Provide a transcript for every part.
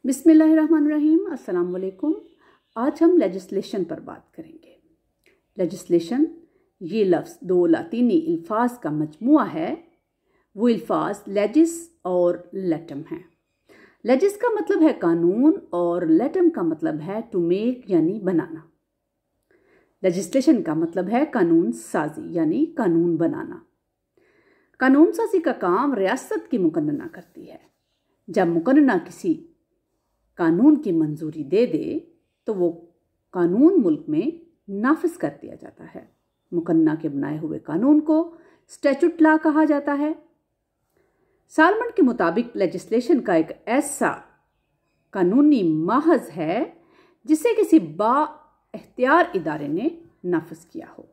बिस्मिल्लाहिर्रहमानिर्रहीम, अस्सलाम वालेकुम। आज हम लेजिस्लेशन पर बात करेंगे। लेजिस्लेशन ये लफ्ज़ दो लातीनी अल्फाज का मजमुआ है। वो अल्फाज लेजिस और लेटम हैं। लेजिस का मतलब है कानून और लेटम का मतलब है टू मेक यानी बनाना। लेजिस्लेशन का मतलब है कानून साजी यानी कानून बनाना। कानून साजी का काम रियासत की मुकन्नना करती है। जब मुकन्नना किसी कानून की मंजूरी दे दे तो वो कानून मुल्क में नाफिज कर दिया जाता है। मुकन्नना के बनाए हुए कानून को स्टैट्यूट लॉ कहा जाता है। सालमन के मुताबिक लेजिस्लेशन का एक ऐसा कानूनी माहज है जिसे किसी बाइख्तियार इदारे ने नाफिज किया हो।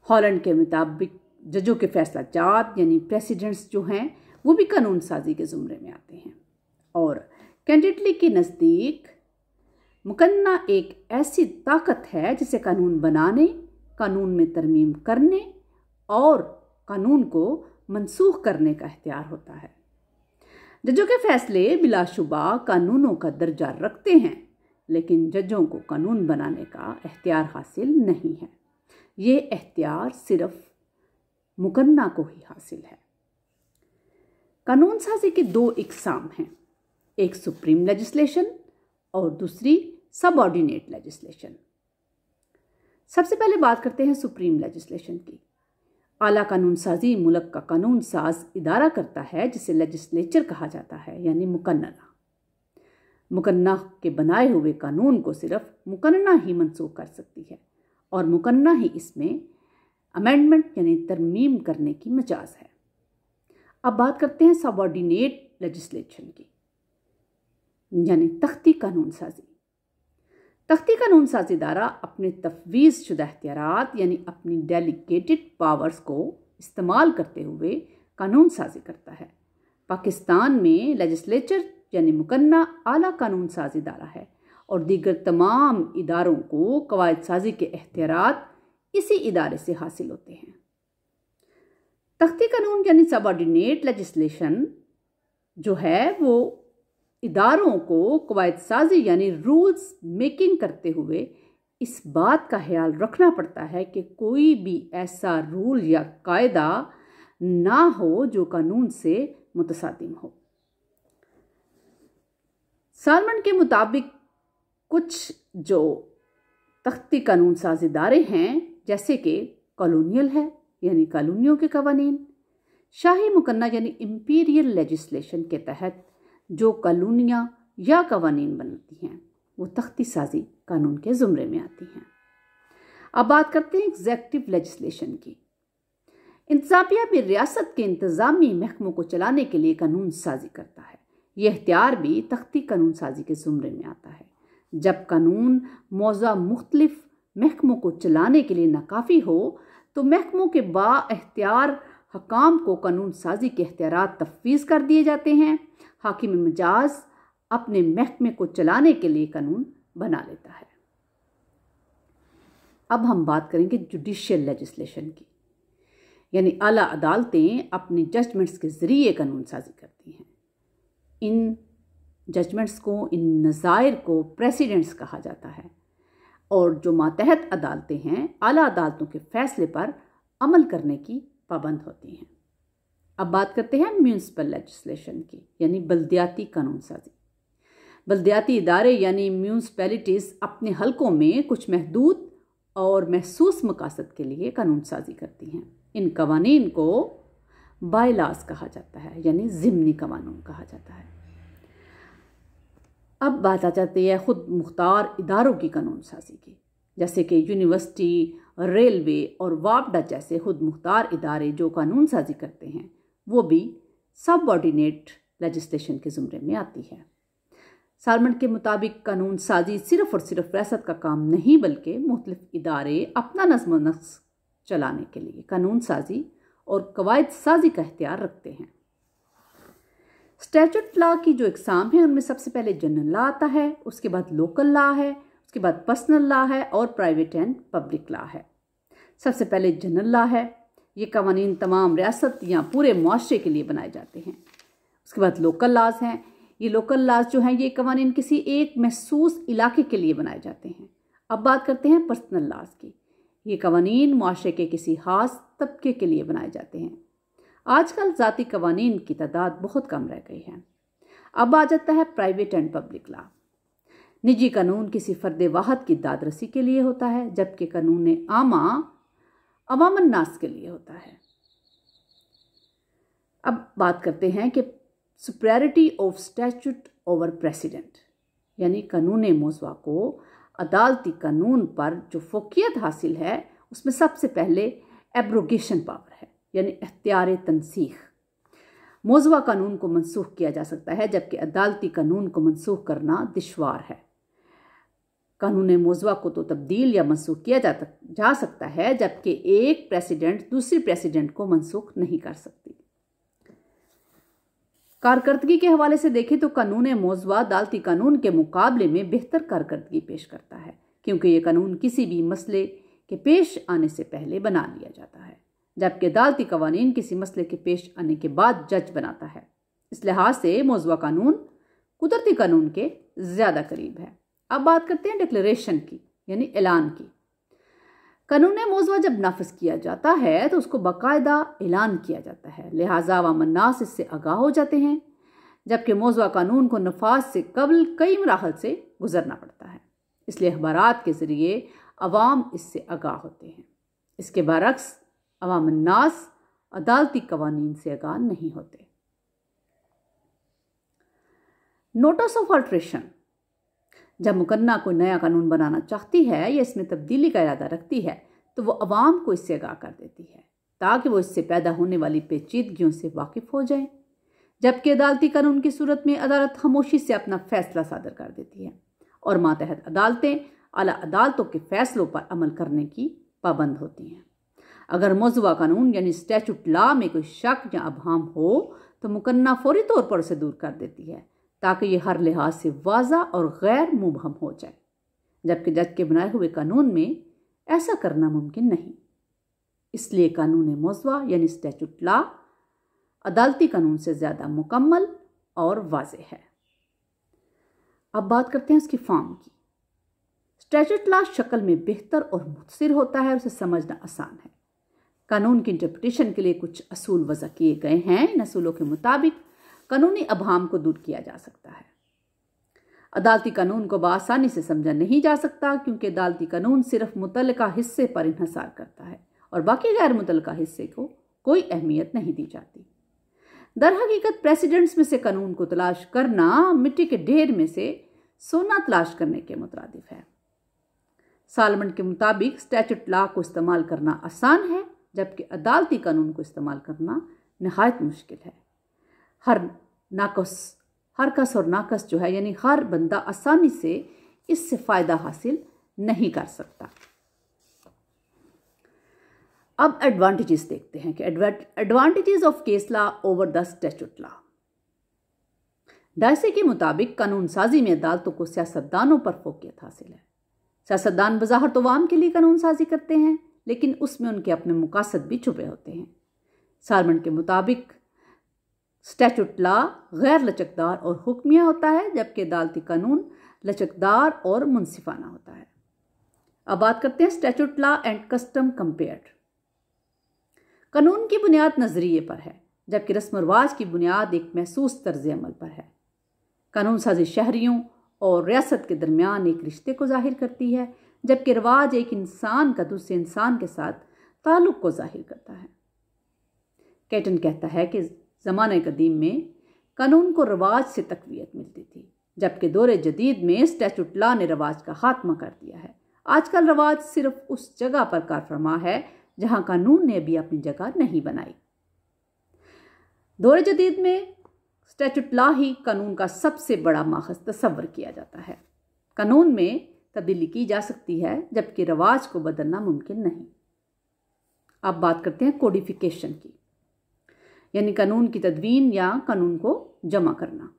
हॉलैंड के मुताबिक जजों के फैसला जात यानी प्रेसिडेंट्स जो हैं वो भी कानून साजी के ज़ुमरे में आते हैं। और कैंडिडली के नज़दीक मुकन्ना एक ऐसी ताकत है जिसे कानून बनाने, कानून में तरमीम करने और कानून को मनसूख करने का इख्तियार होता है। जजों के फैसले बिलाशुबा कानूनों का दर्जा रखते हैं, लेकिन जजों को कानून बनाने का इख्तियार हासिल नहीं है। ये इख्तियार सिर्फ मुकन्ना को ही हासिल है। कानून साजी के दो इकसाम हैं, एक सुप्रीम लेजिस्लेशन और दूसरी सबऑर्डिनेट लेजिस्लेशन। सबसे पहले बात करते हैं सुप्रीम लेजिस्लेशन की। आला कानून साजी मुल्क का कानून साज इदारा करता है जिसे लेजिस्लेचर कहा जाता है यानी मुकन्नना। मुकन्ना के बनाए हुए कानून को सिर्फ मुकन्ना ही मनसूख कर सकती है और मुकन्ना ही इसमें अमेंडमेंट यानी तरमीम करने की मजाज है। अब बात करते हैं सबऑर्डिनेट लेजिस्लेशन की यानी तख्ती कानून साजी। तख्ती कानून साजी इदारा अपने तफवीज़ शुदा इख्तियारात यानी अपनी डेलीगेटेड पावर्स को इस्तेमाल करते हुए कानून साजी करता है। पाकिस्तान में लेजिस्लेचर यानी मुकन्ना आला कानून साजी इदारा है और दीगर तमाम इदारों को कवायद साजी के इख्तियारात इसी इदारे से हासिल होते हैं। तख्ती कानून यानी सबऑर्डिनेट लेजिस्लेशन जो है वो इदारों को कवायद साजी यानी रूल्स मेकिंग करते हुए इस बात का ख्याल रखना पड़ता है कि कोई भी ऐसा रूल या कायदा ना हो जो कानून से मुतसादिम हो। सालमन के मुताबिक कुछ जो तख्ती कानून साज इदारे हैं जैसे कि कॉलोनियल है यानी कॉलोनियों के कवानीन, शाही मुकन्ना यानी इंपीरियल लेजिस्लेशन के तहत जो कॉलोनियाँ या कवानीन बनती हैं वो तख्ती साजी कानून के ज़ुमरे में आती हैं। अब बात करते हैं एग्जेक्टिव लेजिस्लेशन की। इंतज़ामिया भी रियासत के इंतज़ामी महकमों को चलाने के लिए कानून साजी करता है। यह इख्तियार भी तख्ती कानून साजी के ज़ुमरे में आता है। जब कानून मौज़ा मुख्तलिफ महकमों को चलाने के लिए नाकाफ़ी हो तो महकमों के बाइख्तियार हकाम को कानून साजी के इख्तियारात तफवीज़ कर दिए जाते हैं। हाकिम मजाज अपने महकमे को चलाने के लिए कानून बना लेता है। अब हम बात करेंगे जुडिशियल लेजिस्लेशन की, यानी आला अदालतें अपनी जजमेंट्स के ज़रिए कानून साजी करती हैं। इन जजमेंट्स को, इन नज़ायर को प्रेसिडेंट्स कहा जाता है और जो मातहत अदालतें हैं आला अदालतों के फैसले पर अमल करने की पाबंद होती हैं। अब बात करते हैं म्यूनिसिपल लेजिस्लेशन की, यानी बल्दियाती कानून साजी। बल्दियाती इदारे यानी म्यूनिसिपैलिटीज़ अपने हलकों में कुछ महदूद और महसूस मकासद के लिए कानून साजी करती हैं। इन कवानीन को बायलास कहा जाता है यानी ज़िमनी कानून कहा जाता है। अब बात आ जाती है खुद मुख्तार इदारों की कानून साजी की, जैसे कि यूनिवर्सिटी, रेलवे और वापडा जैसे खुद मुख्तार इदारे जो कानून साजी करते हैं वो भी सबऑर्डिनेट लेजिस्लेशन के ज़ुमरे में आती है। सालमन के मुताबिक कानून साजी सिर्फ़ और सिर्फ रियासत का काम नहीं बल्कि मुख्तलिफ इदारे अपना नज़्म व नस्क चलाने के लिए कानून साजी और कवायद साजी का इख्तियार रखते हैं। स्टैट्यूट लॉ की जो इकसाम है उनमें सबसे पहले जनरल लॉ आता है, उसके बाद लोकल लॉ है, उसके बाद पर्सनल लॉ है और प्राइवेट एंड पब्लिक लॉ है। सबसे पहले जनरल लॉ है। ये कवानीन तमाम रियासत या पूरे मुआशरे के लिए बनाए जाते हैं। उसके बाद लोकल लॉज हैं। ये लोकल लॉज जो हैं ये कवानीन किसी एक महसूस इलाके के लिए बनाए जाते हैं। अब बात करते हैं पर्सनल लॉज की। ये कवानीन मुआशरे के किसी खास तबके के लिए बनाए जाते हैं। आजकल ज़ाती कवानीन की तादाद बहुत कम रह गई है। अब आ जाता है प्राइवेट एंड पब्लिक लॉ। निजी कानून किसी फ़र्द वाहद की दादरसी के लिए होता है, जबकि कानून आमा अवामन नास के लिए होता है। अब बात करते हैं कि superiority of statute over president, यानी कानून मौज़ूआ को अदालती कानून पर जो फ़ौक़ियत हासिल है उसमें सबसे पहले एब्रोगेशन पावर है, यानी इख्तियार तनसीख। मौज़ूआ कानून को मनसूख किया जा सकता है, जबकि अदालती कानून को मनसूख करना दुश्वार है। कानून मौज़ूआ को तो तब्दील या मनसूख किया जा सकता है, जबकि एक प्रेसिडेंट दूसरी प्रेसिडेंट को मनसूख नहीं कर सकती। कारकर्दगी के हवाले से देखें तो कानून मौज़ूआ अदालती कानून के मुकाबले में बेहतर कारकर्दगी पेश करता है, क्योंकि ये कानून किसी भी मसले के पेश आने से पहले बना लिया जाता है, जबकि अदालती कवानीन किसी मसले के पेश आने के बाद जज बनाता है। इस लिहाज से मौज़ूआ कानून कुदरती कानून के ज़्यादा करीब है। अब बात करते हैं डिक्लेरेशन की, यानी ऐलान की। कानून मौज़ूआ जब नाफिज किया जाता है तो उसको बाकायदा ऐलान किया जाता है, लिहाजा अवाम अन्नास इससे आगाह हो जाते हैं, जबकि मौज़ूआ कानून को नफाज से कबल कई मराहल से गुजरना पड़ता है, इसलिए अखबारात के ज़रिए अवाम इससे आगाह होते हैं। इसके बरअक्स अवाम अन्नास अदालती कवानीन से आगाह नहीं होते। नोटिस ऑफ अल्ट्रेशन, जब मुकन्ना कोई नया कानून बनाना चाहती है या इसमें तब्दीली का इरादा रखती है तो वो अवाम को इससे आगाह कर देती है, ताकि वो इससे पैदा होने वाली पेचीदगियों से वाकिफ़ हो जाए, जबकि अदालती कानून की सूरत में अदालत खामोशी से अपना फैसला सादर कर देती है और मातहत अदालतें आला अदालतों के फैसलों पर अमल करने की पाबंद होती हैं। अगर मौज़ूआ कानून यानी स्टैट्यूट लॉ में कोई शक या अबहम हो तो मुकन्ना फौरी तौर पर उसे दूर कर देती है, ताकि ये हर लिहाज से वाज़ा और गैर मुबहम हो जाए, जबकि जज के बनाए हुए कानून में ऐसा करना मुमकिन नहीं। इसलिए कानून मौज़ूआ यानी स्टैट्यूट लॉ अदालती कानून से ज़्यादा मुकम्मल और वाज़ेह है। अब बात करते हैं उसकी फॉर्म की। स्टैट्यूट लॉ शक्ल में बेहतर और मुख्तसर होता है और उसे समझना आसान है। कानून की इंटरप्रिटेशन के लिए कुछ असूल वज़ा किए गए हैं। इन असूलों के मुताबिक कानूनी अबहम को दूर किया जा सकता है। अदालती कानून को बआसानी से समझा नहीं जा सकता, क्योंकि अदालती कानून सिर्फ मुतल्लिका हिस्से पर इन्हसार करता है और बाकी गैर मुतल्लिका हिस्से को कोई अहमियत नहीं दी जाती। दर हकीकत प्रेसिडेंट्स में से कानून को तलाश करना मिट्टी के ढेर में से सोना तलाश करने के मुतरादिफ है। सालमन के मुताबिक स्टैट्यूट लॉ को इस्तेमाल करना आसान है, जबकि अदालती कानून को इस्तेमाल करना नहायत मुश्किल है। हर कस और नाकस जो है, यानी हर बंदा आसानी से इससे फ़ायदा हासिल नहीं कर सकता। अब एडवांटेजेस देखते हैं कि advantages of case law over the statute law. Dicey के मुताबिक कानून साजी में अदालतों को सियासतदानों पर फ़ौक़ियत हासिल है। सियासतदान बज़ाहिर तो अवाम के लिए कानून साजी करते हैं, लेकिन उसमें उनके अपने मकासद भी छुपे होते हैं। सालमन के मुताबिक स्टैट्यूट लॉ गैर लचकदार और हुक्मिया होता है, जबकि अदालती कानून लचकदार और मुनसिफाना होता है। अब बात करते हैं statute law and custom compared. कानून की बुनियाद नज़रिए पर है, जबकि रस्म व रिवाज की बुनियाद एक महसूस तर्ज अमल पर है। कानून साजी शहरियों और रियासत के दरमियान एक रिश्ते को जाहिर करती है, जबकि रिवाज एक इंसान का दूसरे इंसान के साथ ताल्लुक़ को जाहिर करता है। कैटन कहता है कि ज़माने कदीम में कानून को रिवाज से तक़वियत मिलती थी, जबकि दौरे जदीद में स्टैट्यूट लॉ ने रिवाज का खात्मा कर दिया है। आजकल रिवाज सिर्फ उस जगह पर कारफरमा है जहां कानून ने अभी अपनी जगह नहीं बनाई। दौरे जदीद में स्टैट्यूट लॉ ही कानून का सबसे बड़ा माखज़ तस्वर किया जाता है। कानून में तब्दीली की जा सकती है, जबकि रिवाज को बदलना मुमकिन नहीं। अब बात करते हैं कोडिफिकेशन की, यानी कानून की तदवीन या कानून को जमा करना।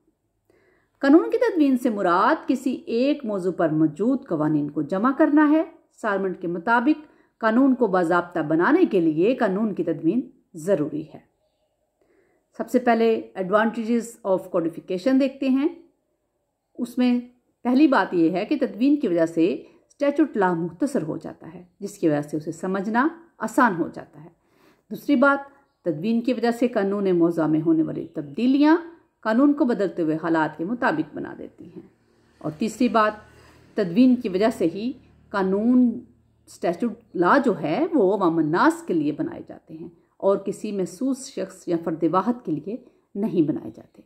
कानून की तदवीन से मुराद किसी एक मौजू पर मौजूद कवानीन को जमा करना है। सालमन के मुताबिक कानून को बाज़ाब्ता बनाने के लिए कानून की तदवीन ज़रूरी है। सबसे पहले एडवांटेजेस ऑफ कोडिफिकेशन देखते हैं। उसमें पहली बात यह है कि तदवीन की वजह से स्टैट्यूट लॉ मुख्तसर हो जाता है, जिसकी वजह से उसे समझना आसान हो जाता है। दूसरी बात, तदवीन की वजह से कानून मौज़ा में होने वाली तब्दीलियाँ कानून को बदलते हुए हालात के मुताबिक बना देती हैं। और तीसरी बात, तदवीन की वजह से ही कानून स्टैट्यूट लॉ जो है वो अवाम-उन-नास के लिए बनाए जाते हैं और किसी महसूस शख्स या फर्द वाहिद के लिए नहीं बनाए जाते।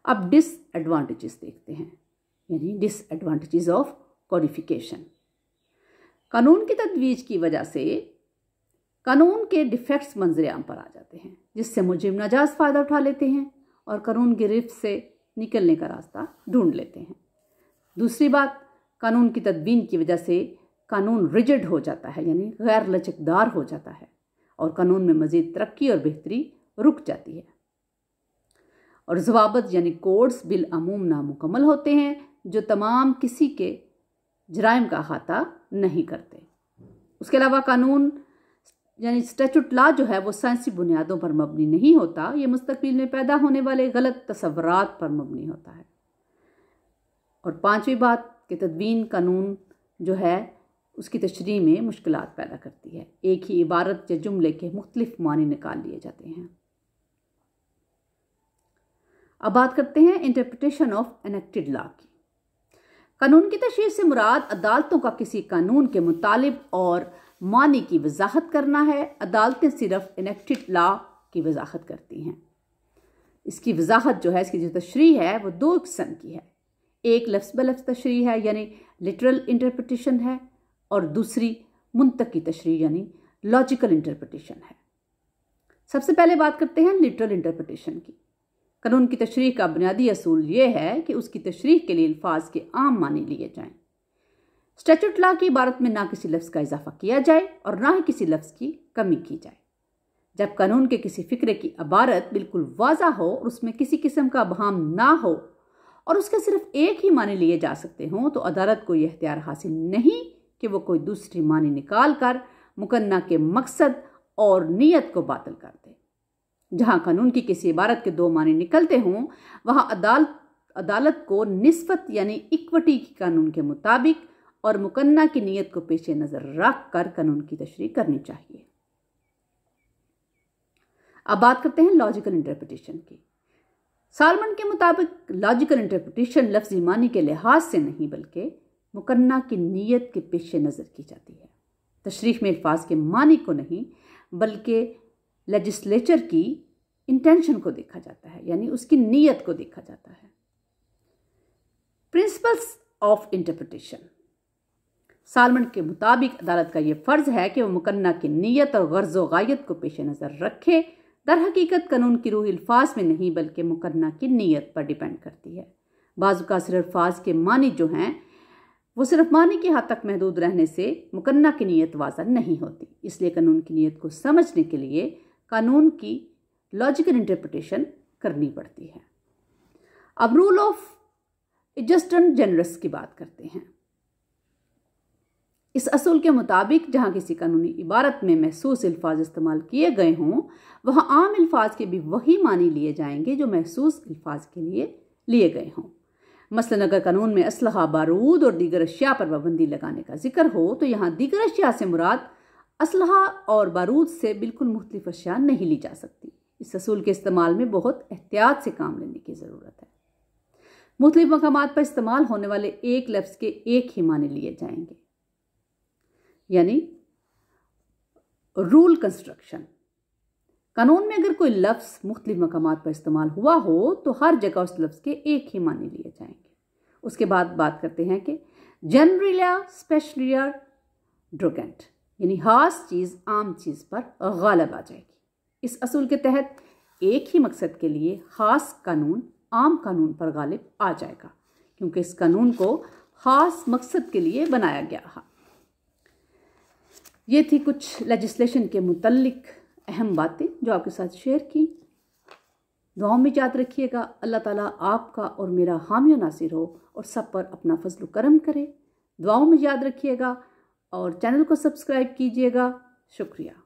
अब डिसएडवांटेजेस देखते हैं, यानी डिसएडवांटेजेस ऑफ कोडिफिकेशन। कानून की तजवीज़ की वजह से कानून के डिफेक्ट्स मंजर आम पर आ जाते हैं, जिससे मुजरिम नाजायज़ फ़ायदा उठा लेते हैं और कानून की गिरफ्त से निकलने का रास्ता ढूंढ लेते हैं। दूसरी बात, कानून की तदवीन की वजह से कानून रिजिड हो जाता है, यानी गैर लचकदार हो जाता है और कानून में मज़ीद तरक्की और बेहतरी रुक जाती है। और ज़वाबित यानी कोड्स बिल अमूम नामुकम्मल होते हैं, जो तमाम किसी के जराइम का अहाता नहीं करते। उसके अलावा कानून यानी स्टैट्यूट लॉ जो है वो साइंसी बुनियादों पर मबनी नहीं होता, ये मुस्तकबिल में पैदा होने वाले गलत तसव्वुरात पर मबनी होता है। और पांचवी बात कि तदवीन कानून जो है उसकी तशरीह में मुश्किलात पैदा करती है। एक ही इबारत या जुमले के मुख्तलिफ मानी निकाल लिए जाते हैं। अब बात करते हैं इंटरप्रिटेशन ऑफ एनेक्टेड लॉ की। कानून की तशरीह से मुराद अदालतों का किसी कानून के मुतालिब और मानी की वजाहत करना है। अदालतें सिर्फ एनेक्टेड लॉ की वजाहत करती हैं। इसकी वजाहत जो है, इसकी जो तशरीह है वो दो किस्म की है। एक लफ्ज़ ब लफ्ज़ तशरीह है, यानी लिटरल इंटरप्रिटेशन है, और दूसरी मुंतकी तशरीह यानी लॉजिकल इंटरप्रिटेशन है। सबसे पहले बात करते हैं लिटरल इंटरप्रिटेशन की। कानून की तशरीह का बुनियादी असूल ये है कि उसकी तशरीह के लिए अल्फाज के आम मानी लिए जाएं। स्टैट्यूट लॉ की इबारत में ना किसी लफ्ज़ का इजाफा किया जाए और ना ही किसी लफ्ज़ की कमी की जाए। जब कानून के किसी फ़िक्रे की इबारत बिल्कुल वाज़ा हो और उसमें किसी किस्म का बहाम ना हो और उसके सिर्फ एक ही मानी लिए जा सकते हों, तो अदालत को यह इख्तियार हासिल नहीं कि वो कोई दूसरी मानी निकाल कर मुकन्ना के मकसद और नीयत को बातिल कर दे। जहाँ कानून की किसी इबारत के दो मानी निकलते हों, वहाँ अदालत को निस्बत यानी इक्वटी की कानून के मुताबिक और मुकन्ना की नीयत को पेश नज़र रख कर कानून की तशरीह करनी चाहिए। अब बात करते हैं लॉजिकल इंटरप्रिटेशन की। सालमन के मुताबिक लॉजिकल इंटरप्रिटेशन लफ्ज़ी मानी के लिहाज से नहीं बल्कि मुकन्ना की नीयत के पेश नज़र की जाती है। तशरीह में अल्फाज के मानी को नहीं बल्कि लेजिस्लेचर की इंटेंशन को देखा जाता है, यानी उसकी नीयत को देखा जाता है। Principles of interpretation. सालमन के मुताबिक अदालत का यह फ़र्ज़ है कि वह मुकन्ना की नीयत और गर्ज़ व गायत को पेश नज़र रखे। दर हकीकत कानून की रूह अल्फाज में नहीं बल्कि मुकन्ना की नीयत पर डिपेंड करती है। बाज़ औक़ात सिर्फ अल्फाज के मानी जो हैं वो सिर्फ मानी की हद तक महदूद रहने से मुकन्ना की नीयत वाज़ह नहीं होती। इसलिए कानून की नीयत को समझने के लिए कानून की लॉजिकल इंटरप्रिटेशन करनी पड़ती है। अब rule of just and generous की बात करते हैं। इस असूल के मुताबिक जहाँ किसी कानूनी इबारत में महसूस अल्फाज इस्तेमाल किए गए हों, वहाँ आम अल्फाज के भी वही मानी लिए जाएंगे जो महसूस अल्फाज के लिए लिए गए हों। मसलन अगर कानून में असलहा, बारूद और दीगर अशिया पर पाबंदी लगाने का जिक्र हो, तो यहाँ दीगर अशिया से मुराद असलहा और बारूद से बिल्कुल मुख्तलिफ अशिया नहीं ली जा सकती। इस असूल के इस्तेमाल में बहुत एहतियात से काम लेने की ज़रूरत है। मुख्तलिफ मकामात पर इस्तेमाल होने वाले एक लफ्ज़ के एक ही माने लिए जाएंगे, यानी रूल कंस्ट्रक्शन। कानून में अगर कोई लफ्ज़ मुख्तलिफ मकामात पर इस्तेमाल हुआ हो तो हर जगह उस लफ्ज़ के एक ही माने लिए जाएंगे। उसके बाद बात करते हैं कि जनरलिया स्पेशलिया ड्रोगेंट, यानी खास चीज़ आम चीज़ पर गालिब आ जाएगी। इस असूल के तहत एक ही मकसद के लिए ख़ास कानून आम कानून पर गालिब आ जाएगा, क्योंकि इस कानून को ख़ास मकसद के लिए बनाया गया है। ये थी कुछ लेजिस्लेशन के मुतल्लिक अहम बातें जो आपके साथ शेयर की। दुआओं में याद रखिएगा। अल्लाह ताला आपका और मेरा हामी नासिर हो और सब पर अपना फजल करम करे। दुआओं में याद रखिएगा और चैनल को सब्सक्राइब कीजिएगा। शुक्रिया।